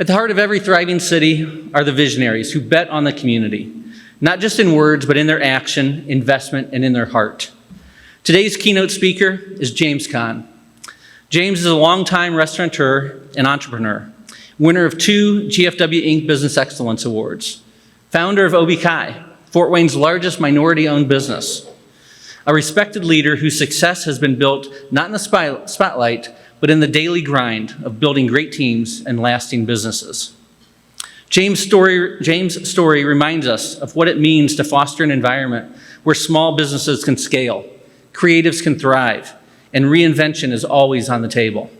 At the heart of every thriving city are the visionaries who bet on the community, not just in words, but in their action, investment, and in their heart. Today's keynote speaker is James Kahn. James is a longtime restaurateur and entrepreneur, winner of 2 GFW Inc. Business Excellence Awards, founder of OBKI, Fort Wayne's largest minority-owned business, a respected leader whose success has been built not in the spotlight, but in the daily grind of building great teams and lasting businesses. James' story reminds us of what it means to foster an environment where small businesses can scale, creatives can thrive, and reinvention is always on the table.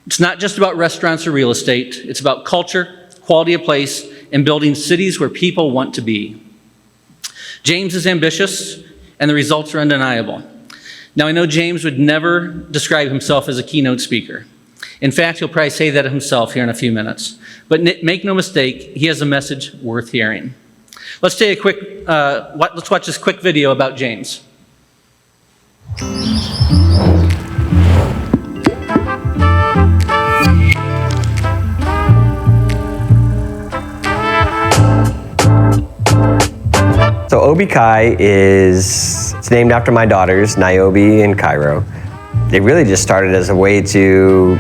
It's not just about restaurants or real estate, it's about culture, quality of place, and building cities where people want to be. James is ambitious, and the results are undeniable. Now, I know James would never describe himself as a keynote speaker. In fact, he'll probably say that himself here in a few minutes. But make no mistake, he has a message worth hearing. Let's watch this quick video about James. So OBKI it's named after my daughters, Niobe and Cairo. They really just started as a way to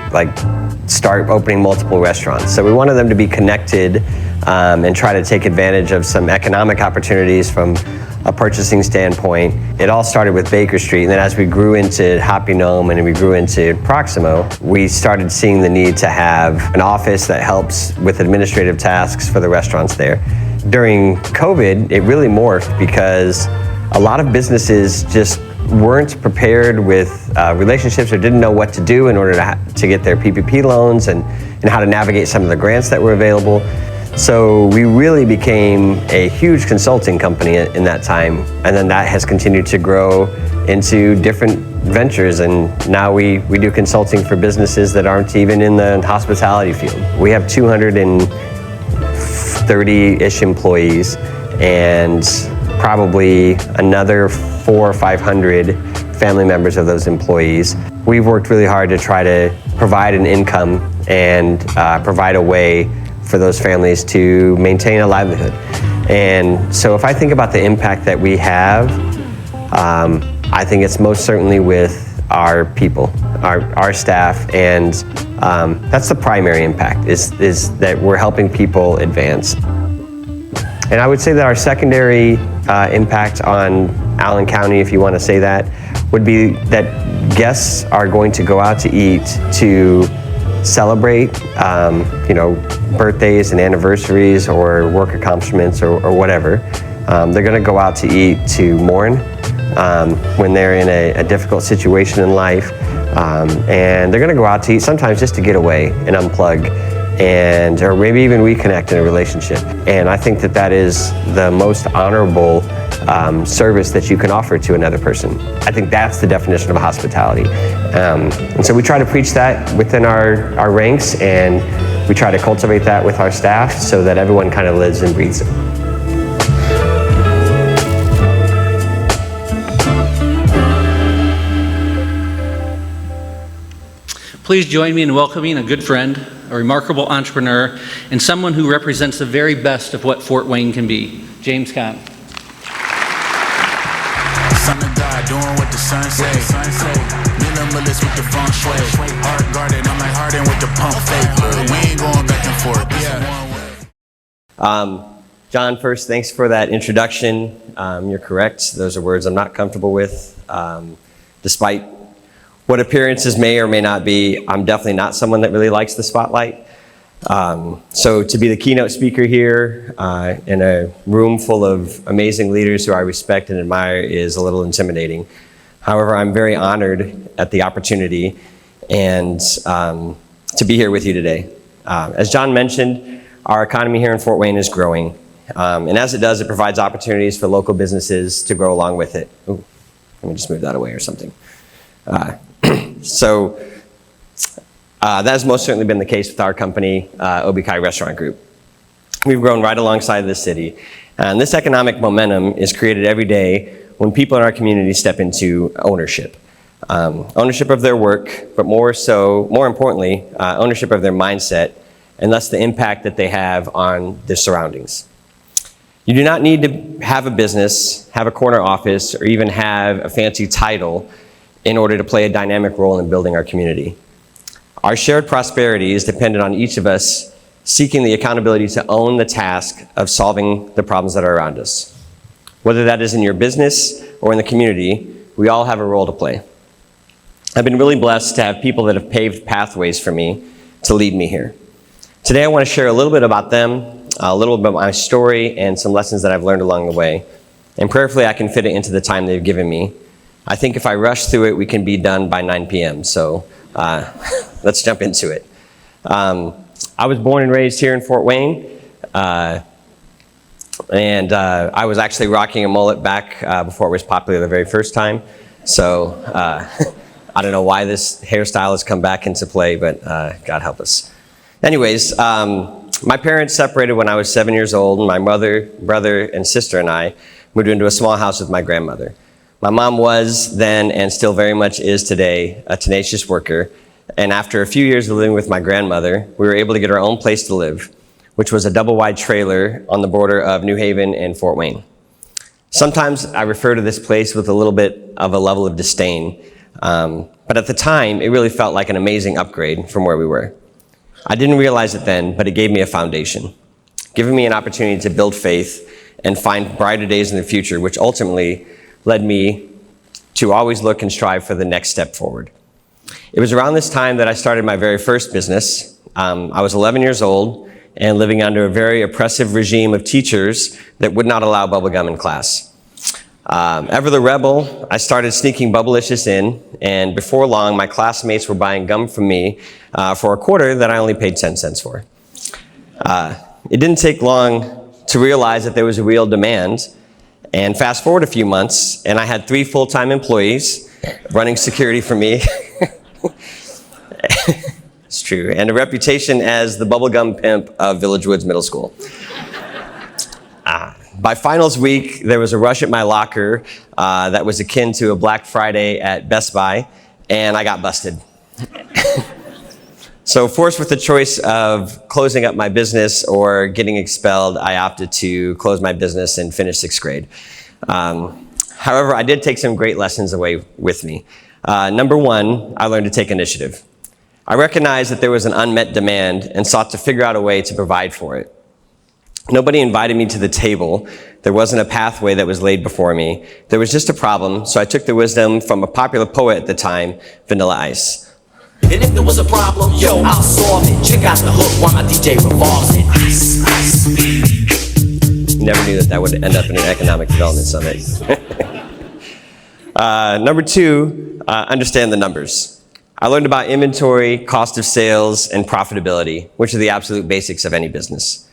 start opening multiple restaurants. So we wanted them to be connected and try to take advantage of some economic opportunities from a purchasing standpoint. It all started with Baker Street, and then as we grew into Happy Gnome and we grew into Proximo, we started seeing the need to have an office that helps with administrative tasks for the restaurants there. During COVID, it really morphed because a lot of businesses just weren't prepared with relationships or didn't know what to do in order to get their PPP loans and how to navigate some of the grants that were available. So we really became a huge consulting company in that time, and then that has continued to grow into different ventures, and now we do consulting for businesses that aren't even in the hospitality field. We have 230-ish employees and probably another 400 or 500 family members of those employees. We've worked really hard to try to provide an income and provide a way for those families to maintain a livelihood. And so if I think about the impact that we have, I think it's most certainly with our people, our staff, and that's the primary impact, is that we're helping people advance. And I would say that our secondary impact on Allen County, if you want to say that, would be that guests are going to go out to eat to celebrate, birthdays and anniversaries or work accomplishments or whatever. They're going to go out to eat to mourn when they're in a difficult situation in life, and they're going to go out to eat sometimes just to get away and unplug, or maybe even reconnect in a relationship. And I think that is the most honorable service that you can offer to another person. I think that's the definition of hospitality. And so we try to preach that within our ranks, and we try to cultivate that with our staff so that everyone kind of lives and breathes it. Please join me in welcoming a good friend, a remarkable entrepreneur, and someone who represents the very best of what Fort Wayne can be, James Kahn. Son of God, doing what the sun say. Minimalist with the feng shui. Heart guarded, I'm like Harden with the pump fake. We ain't going back and forth. John, first, thanks for that introduction. You're correct. Those are words I'm not comfortable with. Despite what appearances may or may not be, I'm definitely not someone that really likes the spotlight. So to be the keynote speaker here in a room full of amazing leaders who I respect and admire is a little intimidating. However, I'm very honored at the opportunity and to be here with you today. As John mentioned, our economy here in Fort Wayne is growing. And as it does, it provides opportunities for local businesses to grow along with it. Ooh, let me just move that away or something. So that has most certainly been the case with our company, OBKI Restaurant Group. We've grown right alongside the city. And this economic momentum is created every day when people in our community step into ownership. Ownership of their work, but more importantly, ownership of their mindset and thus the impact that they have on their surroundings. You do not need to have a business, have a corner office, or even have a fancy title in order to play a dynamic role in building our community. Our shared prosperity is dependent on each of us seeking the accountability to own the task of solving the problems that are around us. Whether that is in your business or in the community, we all have a role to play. I've been really blessed to have people that have paved pathways for me to lead me here. Today I want to share a little bit about them, a little bit about my story, and some lessons that I've learned along the way. And prayerfully I can fit it into the time they've given me. I think if I rush through it, we can be done by 9 p.m. So let's jump into it. I was born and raised here in Fort Wayne. And I was actually rocking a mullet back before it was popular the very first time. So I don't know why this hairstyle has come back into play, but God help us. Anyways, my parents separated when I was 7 years old, and my mother, brother, and sister and I moved into a small house with my grandmother. My mom was then, and still very much is today, a tenacious worker. And after a few years of living with my grandmother, we were able to get our own place to live, which was a double-wide trailer on the border of New Haven and Fort Wayne. Sometimes I refer to this place with a little bit of a level of disdain, but at the time, it really felt like an amazing upgrade from where we were. I didn't realize it then, but it gave me a foundation, giving me an opportunity to build faith and find brighter days in the future, which ultimately led me to always look and strive for the next step forward. It was around this time that I started my very first business. I was 11 years old and living under a very oppressive regime of teachers that would not allow bubblegum in class. Ever the rebel, I started sneaking Bubblicious in, and before long, my classmates were buying gum from me for a quarter that I only paid 10 cents for. It didn't take long to realize that there was a real demand, and fast forward a few months, and I had 3 full-time employees running security for me. It's true, and a reputation as the bubblegum pimp of Village Woods Middle School. By finals week, there was a rush at my locker that was akin to a Black Friday at Best Buy, and I got busted. So forced with the choice of closing up my business or getting expelled, I opted to close my business and finish 6th grade. However, I did take some great lessons away with me. Number 1, I learned to take initiative. I recognized that there was an unmet demand and sought to figure out a way to provide for it. Nobody invited me to the table. There wasn't a pathway that was laid before me. There was just a problem, so I took the wisdom from a popular poet at the time, Vanilla Ice. And if there was a problem, yo, I'll solve it. Check out the hook while my DJ revolves it. Ice, ice, baby. Never knew that would end up in an economic development summit. Number 2, understand the numbers. I learned about inventory, cost of sales, and profitability, which are the absolute basics of any business.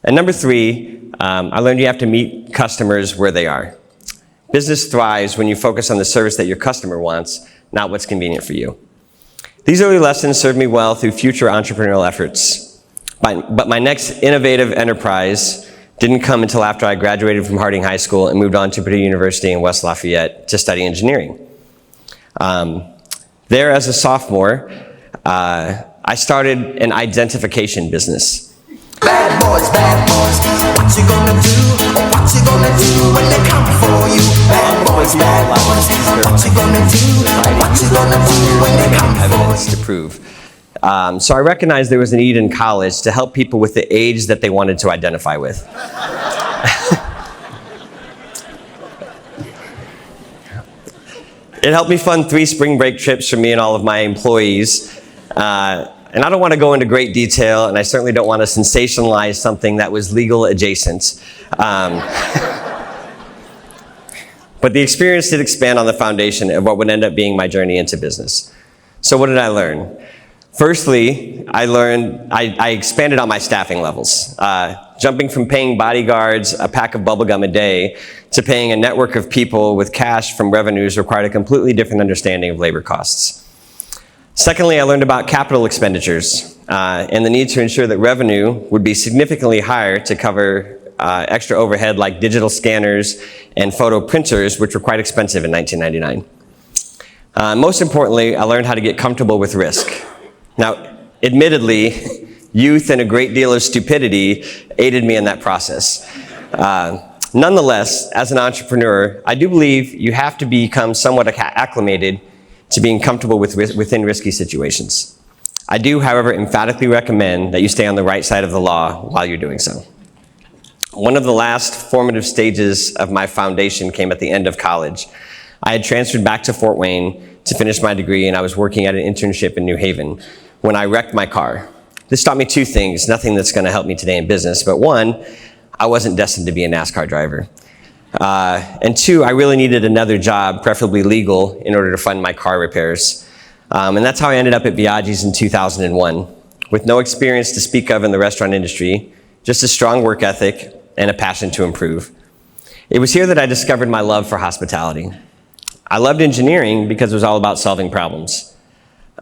And number 3, I learned you have to meet customers where they are. Business thrives when you focus on the service that your customer wants, not what's convenient for you. These early lessons served me well through future entrepreneurial efforts. But my next innovative enterprise didn't come until after I graduated from Harding High School and moved on to Purdue University in West Lafayette to study engineering. There, as a sophomore, I started an identification business. Bad boys, what you gonna do? Or what you gonna do when they come for you? Bad boys, what you gonna do? What you gonna do when they come for you? Evidence to prove. So I recognized there was a need in college to help people with the age that they wanted to identify with. It helped me fund 3 spring break trips for me and all of my employees. And I don't want to go into great detail, and I certainly don't want to sensationalize something that was legal adjacent. But the experience did expand on the foundation of what would end up being my journey into business. So what did I learn? Firstly, I expanded on my staffing levels, jumping from paying bodyguards a pack of bubblegum a day to paying a network of people with cash from revenues required a completely different understanding of labor costs. Secondly, I learned about capital expenditures and the need to ensure that revenue would be significantly higher to cover extra overhead like digital scanners and photo printers, which were quite expensive in 1999. Most importantly, I learned how to get comfortable with risk. Now, admittedly, Youth and a great deal of stupidity aided me in that process. Nonetheless, as an entrepreneur, I do believe you have to become somewhat acclimated to being comfortable within risky situations. I do, however, emphatically recommend that you stay on the right side of the law while you're doing so. One of the last formative stages of my foundation came at the end of college. I had transferred back to Fort Wayne to finish my degree, and I was working at an internship in New Haven when I wrecked my car. This taught me two things, nothing that's going to help me today in business, but one, I wasn't destined to be a NASCAR driver. And two, I really needed another job, preferably legal, in order to fund my car repairs. And that's how I ended up at Biaggi's in 2001, with no experience to speak of in the restaurant industry, just a strong work ethic and a passion to improve. It was here that I discovered my love for hospitality. I loved engineering because it was all about solving problems.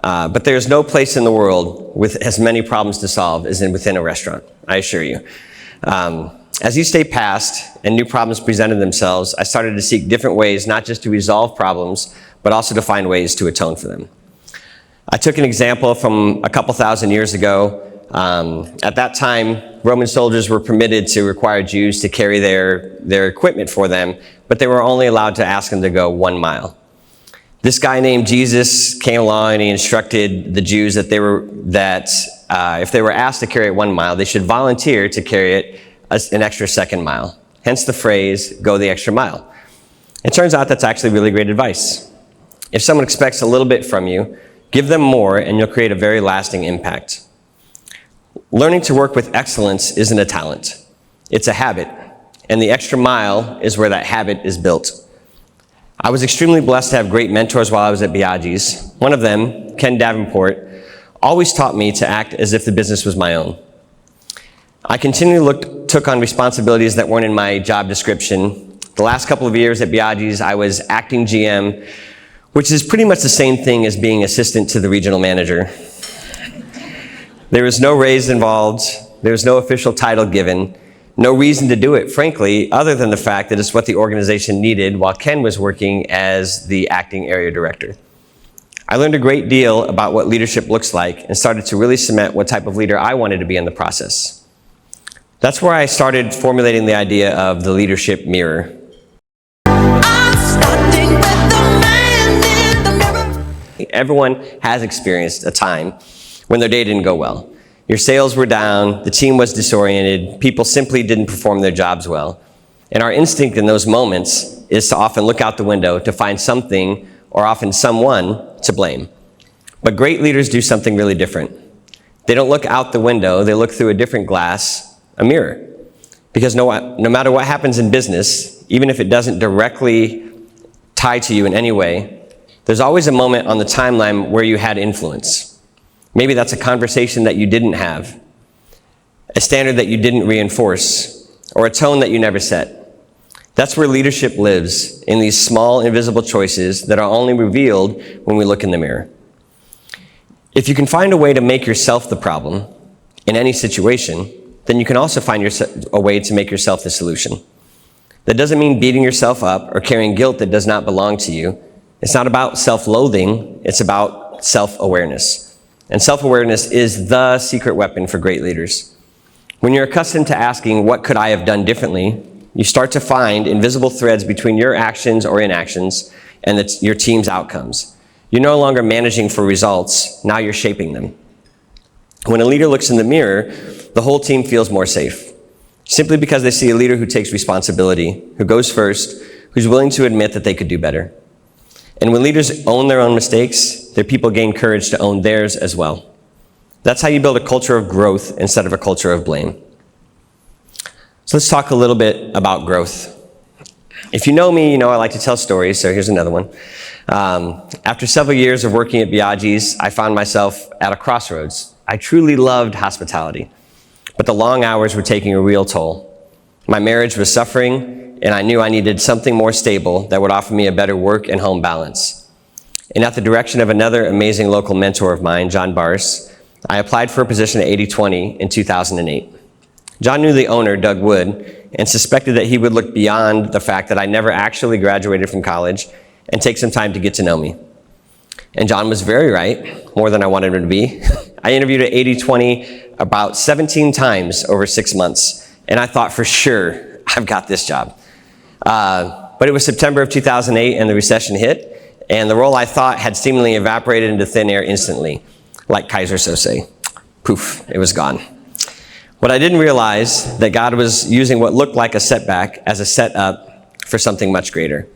But there's no place in the world with as many problems to solve as within a restaurant, I assure you. As you stay past and new problems presented themselves, I started to seek different ways, not just to resolve problems, but also to find ways to atone for them. I took an example from a couple thousand years ago. At that time, Roman soldiers were permitted to require Jews to carry their equipment for them, but they were only allowed to ask them to go 1 mile. This guy named Jesus came along and he instructed the Jews that if they were asked to carry it 1 mile, they should volunteer to carry it an extra second mile. Hence the phrase, go the extra mile. It turns out that's actually really great advice. If someone expects a little bit from you, give them more and you'll create a very lasting impact. Learning to work with excellence isn't a talent, it's a habit, and the extra mile is where that habit is built. I was extremely blessed to have great mentors while I was at Biaggi's. One of them, Ken Davenport, always taught me to act as if the business was my own. I continually took on responsibilities that weren't in my job description. The last couple of years at Biaggi's, I was acting GM, which is pretty much the same thing as being assistant to the regional manager. There was no raise involved, there was no official title given, no reason to do it, frankly, other than the fact that it's what the organization needed while Ken was working as the acting area director. I learned a great deal about what leadership looks like and started to really cement what type of leader I wanted to be in the process. That's where I started formulating the idea of the leadership mirror. Everyone has experienced a time when their day didn't go well. Your sales were down, the team was disoriented, people simply didn't perform their jobs well. And our instinct in those moments is to often look out the window to find something or often someone to blame. But great leaders do something really different. They don't look out the window, they look through a different glass, a mirror. Because no matter what happens in business, even if it doesn't directly tie to you in any way, there's always a moment on the timeline where you had influence. Maybe that's a conversation that you didn't have, a standard that you didn't reinforce, or a tone that you never set. That's where leadership lives, in these small, invisible choices that are only revealed when we look in the mirror. If you can find a way to make yourself the problem in any situation, then you can also find a way to make yourself the solution. That doesn't mean beating yourself up or carrying guilt that does not belong to you. It's not about self-loathing, it's about self-awareness. And self-awareness is the secret weapon for great leaders. When you're accustomed to asking, what could I have done differently, you start to find invisible threads between your actions or inactions and your team's outcomes. You're no longer managing for results, now you're shaping them. When a leader looks in the mirror, the whole team feels more safe, simply because they see a leader who takes responsibility, who goes first, who's willing to admit that they could do better. And when leaders own their own mistakes, their people gain courage to own theirs as well. That's how you build a culture of growth instead of a culture of blame. So let's talk a little bit about growth. If you know me, you know I like to tell stories, so here's another one. After several years of working at Biaggi's, I found myself at a crossroads. I truly loved hospitality, but the long hours were taking a real toll. My marriage was suffering, and I knew I needed something more stable that would offer me a better work and home balance. And at the direction of another amazing local mentor of mine, John Barse, I applied for a position at 80/20 in 2008. John knew the owner, Doug Wood, and suspected that he would look beyond the fact that I never actually graduated from college and take some time to get to know me. And John was very right, more than I wanted him to be. I interviewed at 80/20 about 17 times over 6 months, and I thought for sure, I've got this job. But it was September of 2008 and the recession hit, and the role I thought had seemingly evaporated into thin air instantly, like Kaiser Sose. Poof, it was gone. What I didn't realize, that God was using what looked like a setback as a setup for something much greater.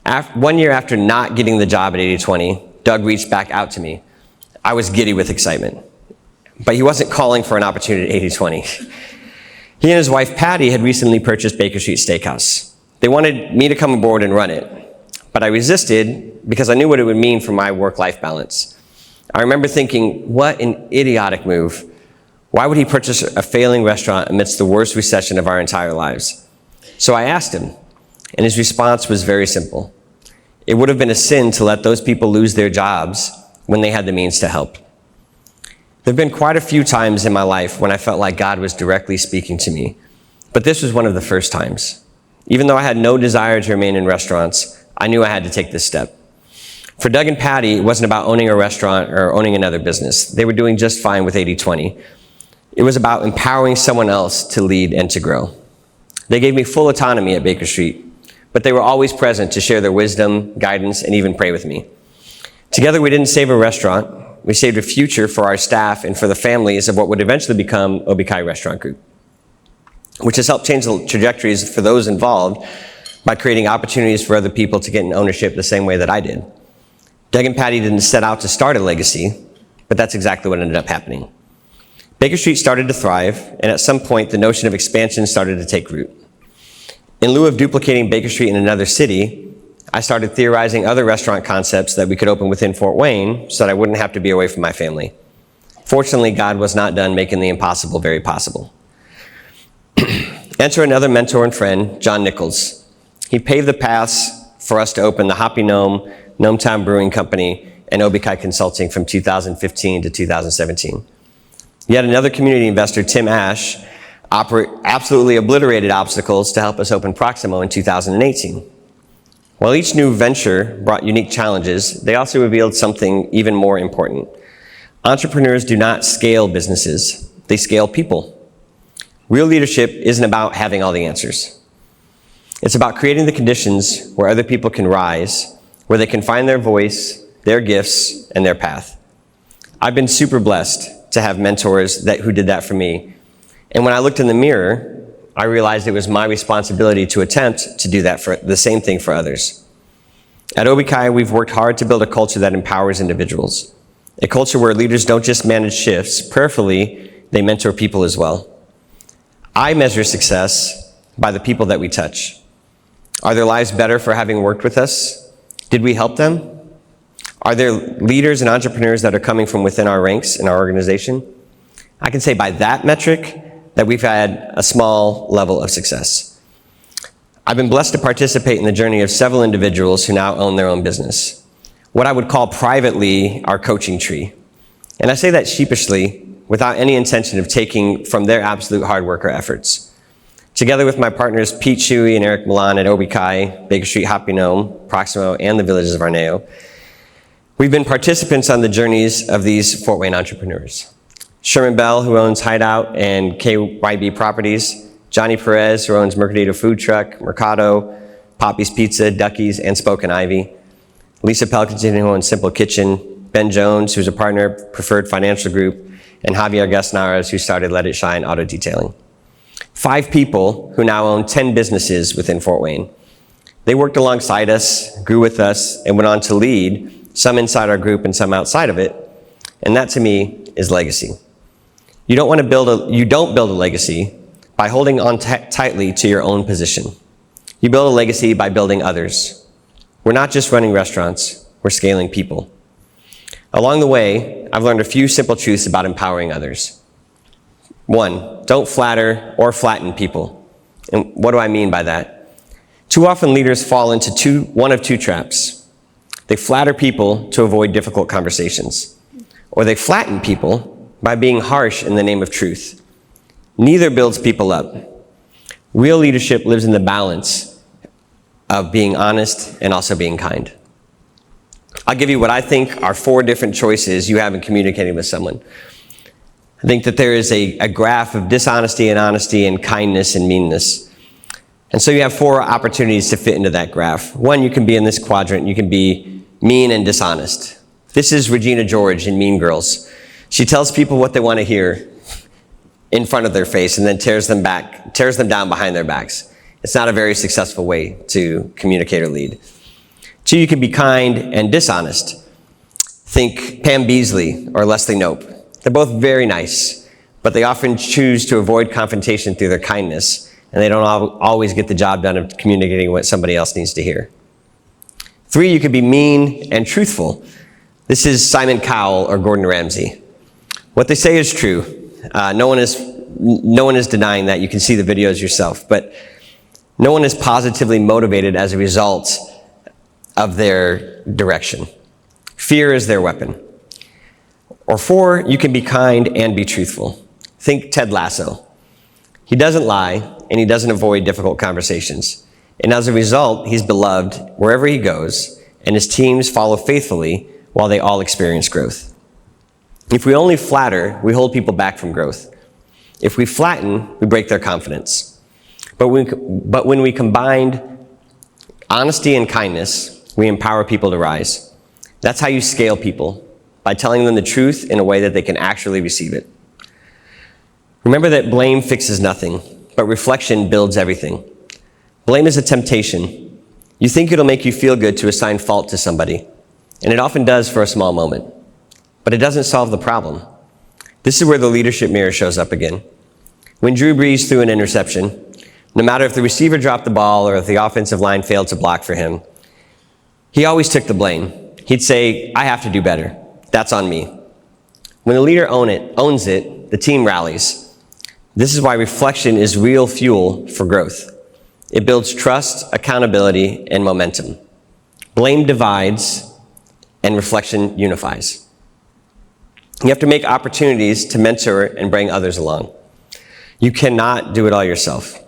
1 year after not getting the job at 80/20, Doug reached back out to me. I was giddy with excitement, but he wasn't calling for an opportunity at 80/20. He and his wife Patty had recently purchased Baker Street Steakhouse. They wanted me to come aboard and run it, but I resisted because I knew what it would mean for my work-life balance. I remember thinking, what an idiotic move. Why would he purchase a failing restaurant amidst the worst recession of our entire lives? So I asked him, and his response was very simple. It would have been a sin to let those people lose their jobs when they had the means to help. There have been quite a few times in my life when I felt like God was directly speaking to me, but this was one of the first times. Even though I had no desire to remain in restaurants, I knew I had to take this step. For Doug and Patty, it wasn't about owning a restaurant or owning another business. They were doing just fine with 80/20. It was about empowering someone else to lead and to grow. They gave me full autonomy at Baker Street, but they were always present to share their wisdom, guidance, and even pray with me. Together, we didn't save a restaurant. We saved a future for our staff and for the families of what would eventually become Obi-Kai Restaurant Group, which has helped change the trajectories for those involved by creating opportunities for other people to get in ownership the same way that I did. Doug and Patty didn't set out to start a legacy, but that's exactly what ended up happening. Baker Street started to thrive, and at some point, the notion of expansion started to take root. In lieu of duplicating Baker Street in another city, I started theorizing other restaurant concepts that we could open within Fort Wayne so that I wouldn't have to be away from my family. Fortunately, God was not done making the impossible very possible. Enter another mentor and friend, John Nichols. He paved the paths for us to open the Hoppy Gnome, Gnometown Brewing Company, and Obi-Kai Consulting from 2015 to 2017. Yet another community investor, Tim Ash, absolutely obliterated obstacles to help us open Proximo in 2018. While each new venture brought unique challenges, they also revealed something even more important. Entrepreneurs do not scale businesses, they scale people. Real leadership isn't about having all the answers. It's about creating the conditions where other people can rise, where they can find their voice, their gifts, and their path. I've been super blessed to have mentors who did that for me. And when I looked in the mirror, I realized it was my responsibility to attempt to do that for the same thing for others. At Obi-Kai, we've worked hard to build a culture that empowers individuals. A culture where leaders don't just manage shifts, prayerfully, they mentor people as well. I measure success by the people that we touch. Are their lives better for having worked with us? Did we help them? Are there leaders and entrepreneurs that are coming from within our ranks in our organization? I can say by that metric that we've had a small level of success. I've been blessed to participate in the journey of several individuals who now own their own business. What I would call privately our coaching tree. And I say that sheepishly, without any intention of taking from their absolute hard work or efforts. Together with my partners Pete Shuey and Eric Milan at Obi-Kai, Baker Street Hoppy Gnome, Proximo, and the Villages of Arneo, we've been participants on the journeys of these Fort Wayne entrepreneurs. Sherman Bell, who owns Hideout and KYB Properties, Johnny Perez, who owns Mercadito Food Truck, Mercado, Poppy's Pizza, Ducky's, and Spoke and Ivy, Lisa Pelkington, who owns Simple Kitchen, Ben Jones, who's a partner at Preferred Financial Group, and Javier Gasnares, who started Let It Shine Auto Detailing. 5 people who now own 10 businesses within Fort Wayne. They worked alongside us, grew with us, and went on to lead, some inside our group and some outside of it. And that to me is legacy. You don't build a legacy by holding on tightly to your own position. You build a legacy by building others. We're not just running restaurants, we're scaling people. Along the way, I've learned a few simple truths about empowering others. 1, don't flatter or flatten people. And what do I mean by that? Too often leaders fall into one of two traps. They flatter people to avoid difficult conversations, or they flatten people by being harsh in the name of truth. Neither builds people up. Real leadership lives in the balance of being honest and also being kind. I'll give you what I think are 4 different choices you have in communicating with someone. I think that there is a graph of dishonesty and honesty and kindness and meanness. And so you have 4 opportunities to fit into that graph. 1, you can be in this quadrant. You can be mean and dishonest. This is Regina George in Mean Girls. She tells people what they want to hear in front of their face and then tears them down behind their backs. It's not a very successful way to communicate or lead. 2, you can be kind and dishonest. Think Pam Beasley or Leslie Knope. They're both very nice, but they often choose to avoid confrontation through their kindness, and they don't always get the job done of communicating what somebody else needs to hear. 3, you can be mean and truthful. This is Simon Cowell or Gordon Ramsay. What they say is true. No one is denying that. You can see the videos yourself, but no one is positively motivated as a result of their direction. Fear is their weapon. Or 4, you can be kind and be truthful. Think Ted Lasso. He doesn't lie and he doesn't avoid difficult conversations. And as a result, he's beloved wherever he goes, and his teams follow faithfully while they all experience growth. If we only flatter, we hold people back from growth. If we flatten, we break their confidence. But when we combine honesty and kindness, we empower people to rise. That's how you scale people, by telling them the truth in a way that they can actually receive it. Remember that blame fixes nothing, but reflection builds everything. Blame is a temptation. You think it'll make you feel good to assign fault to somebody, and it often does for a small moment. But it doesn't solve the problem. This is where the leadership mirror shows up again. When Drew Brees threw an interception, no matter if the receiver dropped the ball or if the offensive line failed to block for him, he always took the blame. He'd say, "I have to do better. That's on me." When the leader owns it, the team rallies. This is why reflection is real fuel for growth. It builds trust, accountability, and momentum. Blame divides, and reflection unifies. You have to make opportunities to mentor and bring others along. You cannot do it all yourself.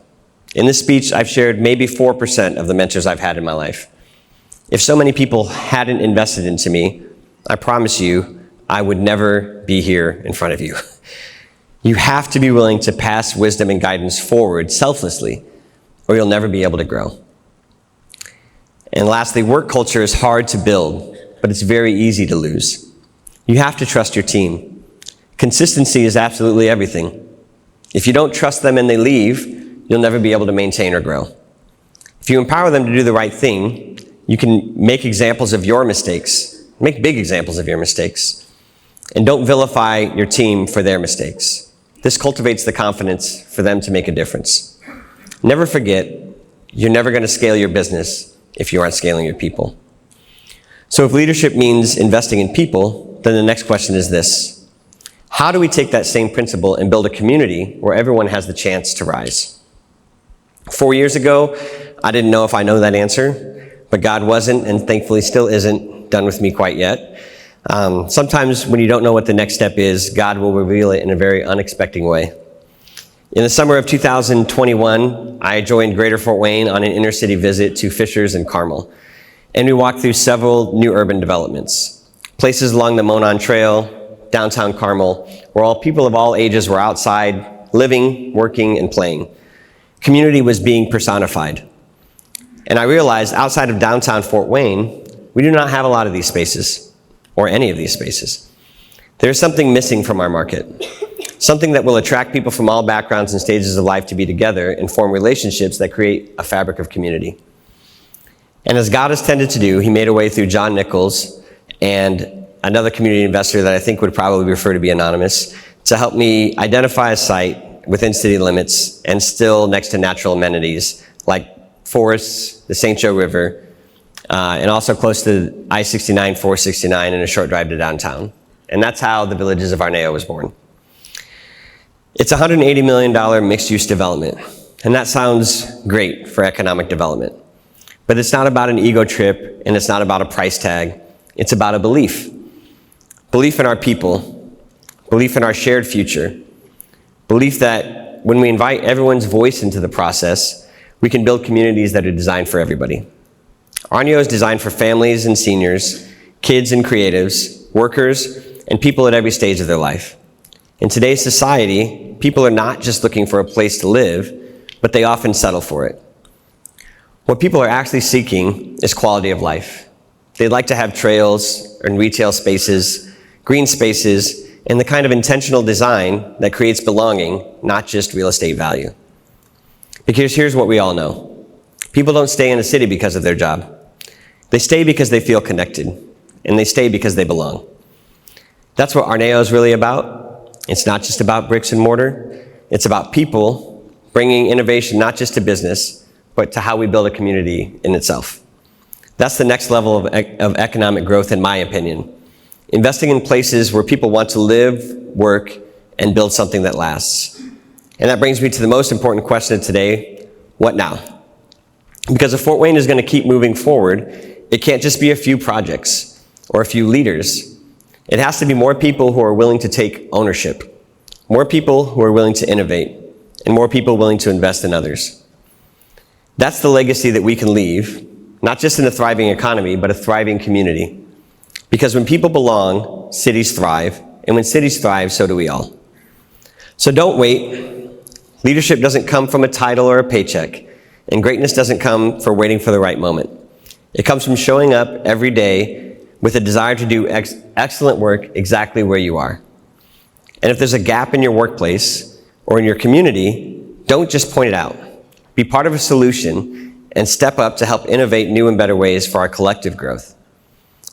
In this speech, I've shared maybe 4% of the mentors I've had in my life. If so many people hadn't invested into me, I promise you, I would never be here in front of you. You have to be willing to pass wisdom and guidance forward selflessly, or you'll never be able to grow. And lastly, work culture is hard to build, but it's very easy to lose. You have to trust your team. Consistency is absolutely everything. If you don't trust them and they leave, you'll never be able to maintain or grow. If you empower them to do the right thing, you can make examples of your mistakes. Make big examples of your mistakes. And don't vilify your team for their mistakes. This cultivates the confidence for them to make a difference. Never forget, you're never going to scale your business if you aren't scaling your people. So if leadership means investing in people, then the next question is this: how do we take that same principle and build a community where everyone has the chance to rise? 4 years ago, I didn't know if I know that answer, but God wasn't, and thankfully still isn't, done with me quite yet. Sometimes when you don't know what the next step is, God will reveal it in a very unexpected way. In the summer of 2021, I joined Greater Fort Wayne on an inner city visit to Fishers and Carmel. And we walked through several new urban developments. Places along the Monon Trail, downtown Carmel, where all people of all ages were outside, living, working, and playing. Community was being personified. And I realized outside of downtown Fort Wayne, we do not have a lot of these spaces, or any of these spaces. There's something missing from our market, something that will attract people from all backgrounds and stages of life to be together and form relationships that create a fabric of community. And as God has tended to do, he made a way through John Nichols and another community investor that I think would probably prefer to be anonymous to help me identify a site within city limits and still next to natural amenities like forests, the St. Joe River, and also close to I-69, 469, and a short drive to downtown. And that's how the Villages of Arneo was born. It's a $180 million mixed-use development, and that sounds great for economic development. But it's not about an ego trip, and it's not about a price tag. It's about a belief. Belief in our people, belief in our shared future, belief that when we invite everyone's voice into the process, we can build communities that are designed for everybody. Arneo is designed for families and seniors, kids and creatives, workers, and people at every stage of their life. In today's society, people are not just looking for a place to live, but they often settle for it. What people are actually seeking is quality of life. They'd like to have trails and retail spaces, green spaces, and the kind of intentional design that creates belonging, not just real estate value. Because here's what we all know. People don't stay in a city because of their job. They stay because they feel connected, and they stay because they belong. That's what Arneo is really about. It's not just about bricks and mortar. It's about people bringing innovation not just to business, but to how we build a community in itself. That's the next level of economic growth, in my opinion. Investing in places where people want to live, work, and build something that lasts. And that brings me to the most important question of today: what now? Because if Fort Wayne is going to keep moving forward, it can't just be a few projects or a few leaders. It has to be more people who are willing to take ownership, more people who are willing to innovate, and more people willing to invest in others. That's the legacy that we can leave, not just in a thriving economy, but a thriving community. Because when people belong, cities thrive, and when cities thrive, so do we all. So don't wait. Leadership doesn't come from a title or a paycheck, and greatness doesn't come for waiting for the right moment. It comes from showing up every day with a desire to do excellent work exactly where you are. And if there's a gap in your workplace or in your community, don't just point it out. Be part of a solution and step up to help innovate new and better ways for our collective growth.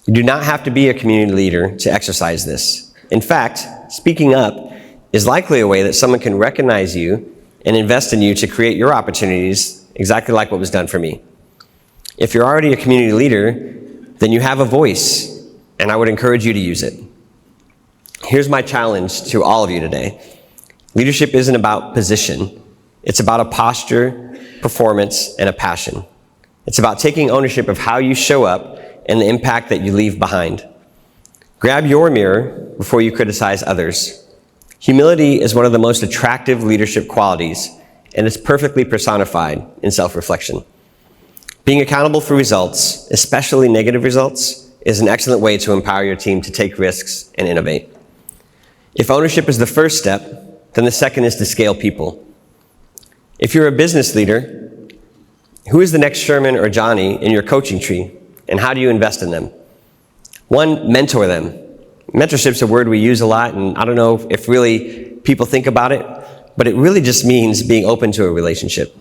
You do not have to be a community leader to exercise this. In fact, speaking up is likely a way that someone can recognize you and invest in you to create your opportunities, exactly like what was done for me. If you're already a community leader, then you have a voice, and I would encourage you to use it. Here's my challenge to all of you today. Leadership isn't about position. It's about a posture, performance, and a passion. It's about taking ownership of how you show up and the impact that you leave behind. Grab your mirror before you criticize others. Humility is one of the most attractive leadership qualities, and it's perfectly personified in self-reflection. Being accountable for results, especially negative results, is an excellent way to empower your team to take risks and innovate. If ownership is the first step, then the second is to scale people. If you're a business leader, who is the next Sherman or Johnny in your coaching tree, and how do you invest in them? One, mentor them. Mentorship's a word we use a lot, and I don't know if really people think about it, but it really just means being open to a relationship.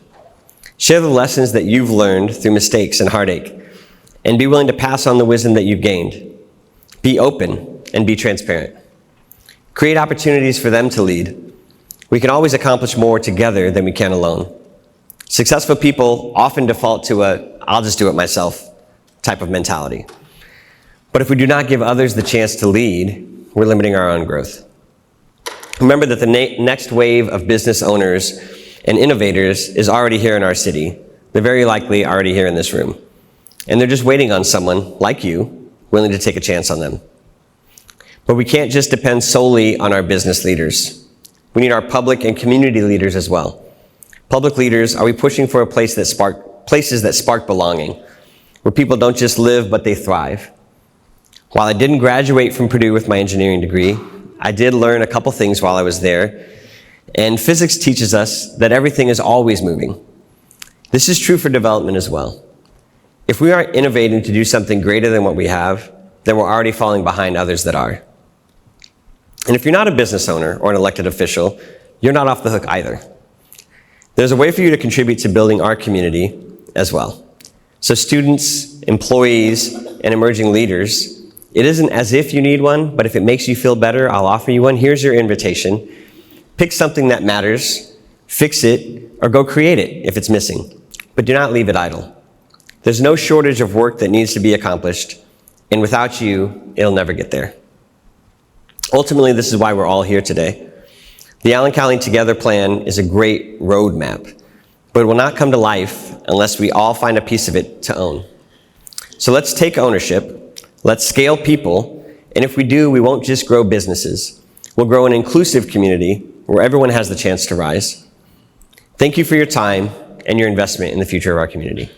Share the lessons that you've learned through mistakes and heartache, and be willing to pass on the wisdom that you've gained. Be open and be transparent. Create opportunities for them to lead. We can always accomplish more together than we can alone. Successful people often default to I'll just do it myself type of mentality. But if we do not give others the chance to lead, we're limiting our own growth. Remember that the next wave of business owners and innovators is already here in our city. They're very likely already here in this room. And they're just waiting on someone like you, willing to take a chance on them. But we can't just depend solely on our business leaders. We need our public and community leaders as well. Public leaders, are we pushing for places that spark belonging, where people don't just live, but they thrive? While I didn't graduate from Purdue with my engineering degree, I did learn a couple things while I was there. And physics teaches us that everything is always moving. This is true for development as well. If we aren't innovating to do something greater than what we have, then we're already falling behind others that are. And if you're not a business owner or an elected official, you're not off the hook either. There's a way for you to contribute to building our community as well. So students, employees, and emerging leaders, it isn't as if you need one, but if it makes you feel better, I'll offer you one. Here's your invitation. Pick something that matters, fix it, or go create it if it's missing. But do not leave it idle. There's no shortage of work that needs to be accomplished, and without you, it'll never get there. Ultimately, this is why we're all here today. The Allen County Together plan is a great roadmap, but it will not come to life unless we all find a piece of it to own. So let's take ownership, let's scale people, and if we do, we won't just grow businesses. We'll grow an inclusive community where everyone has the chance to rise. Thank you for your time and your investment in the future of our community.